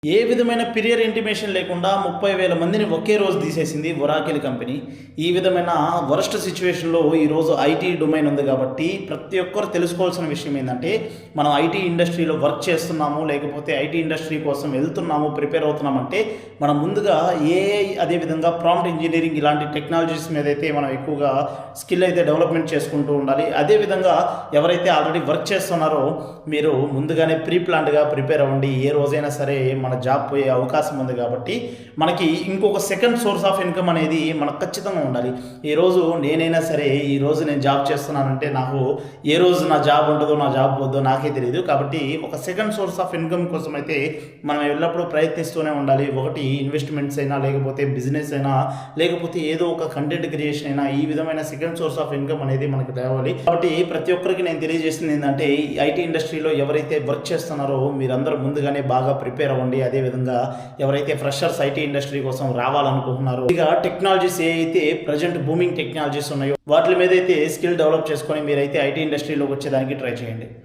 ఏ విధమైన పిరియర్ ఇంటిమేషన్ లేకుండా 30,000 మందిని ఒకే రోజు తీసేసింది ఒరాకిల్ కంపెనీ. ఈ విధమైన వరస్ట్ సిచ్యువేషన్‌లో ఈరోజు ఐటీ డొమైన్ ఉంది కాబట్టి ప్రతి ఒక్కరు తెలుసుకోవాల్సిన విషయం ఏందంటే, మనం ఐటీ ఇండస్ట్రీలో వర్క్ చేస్తున్నాము, లేకపోతే ఐటీ ఇండస్ట్రీ కోసం వెళ్తున్నాము, ప్రిపేర్ అవుతున్నామంటే మనం ముందుగా ఏఐ అదేవిధంగా ప్రాంప్ట్ ఇంజినీరింగ్ ఇలాంటి టెక్నాలజీస్ మీద అయితే మనం ఎక్కువగా స్కిల్ అయితే డెవలప్మెంట్ చేసుకుంటూ ఉండాలి. అదేవిధంగా ఎవరైతే ఆల్రెడీ వర్క్ చేస్తున్నారో మీరు ముందుగానే ప్రీ ప్లాన్డ్‌గా ప్రిపేర్ అవ్వండి. ఏ రోజైనా సరే మన జాబ్ పోయే అవకాశం ఉంది కాబట్టి మనకి ఇంకొక సెకండ్ సోర్స్ ఆఫ్ ఇన్కమ్ అనేది మనకు ఖచ్చితంగా ఉండాలి. ఈరోజు నేనైనా సరే ఈరోజు నేను జాబ్ చేస్తున్నానంటే నాకు ఏ రోజు నా జాబ్ ఉంటుందో నా జాబ్ పోద్దో నాకే తెలియదు. కాబట్టి ఒక సెకండ్ సోర్స్ ఆఫ్ ఇన్కమ్ కోసం అయితే మనం ఎల్లప్పుడూ ప్రయత్నిస్తూనే ఉండాలి. ఒకటి ఇన్వెస్ట్మెంట్స్ అయినా, లేకపోతే బిజినెస్ అయినా, లేకపోతే ఏదో ఒక కంటెంట్ క్రియేషన్ అయినా, ఈ విధమైన సెకండ్ సోర్స్ ఆఫ్ ఇన్కమ్ అనేది మనకు తేవాలి. కాబట్టి ప్రతి ఒక్కరికి నేను తెలియజేస్తుంది ఏంటంటే, ఐటీ ఇండస్ట్రీలో ఎవరైతే వర్క్ చేస్తున్నారో మీరందరూ ముందుగానే బాగా ప్రిపేర్ అవ్వండి. అదేవిధంగా ఎవరైతే ఫ్రెషర్స్ ఐటీ ఇండస్ట్రీ కోసం రావాలనుకుంటున్నారో, ఇక టెక్నాలజీస్ ఏ అయితే ప్రజెంట్ బూమింగ్ టెక్నాలజీస్ ఉన్నాయో వాటి మీద అయితే స్కిల్ డెవలప్ చేసుకొని మీరైతే ఐటీ ఇండస్ట్రీలోకి వచ్చేదానికి ట్రై చేయండి.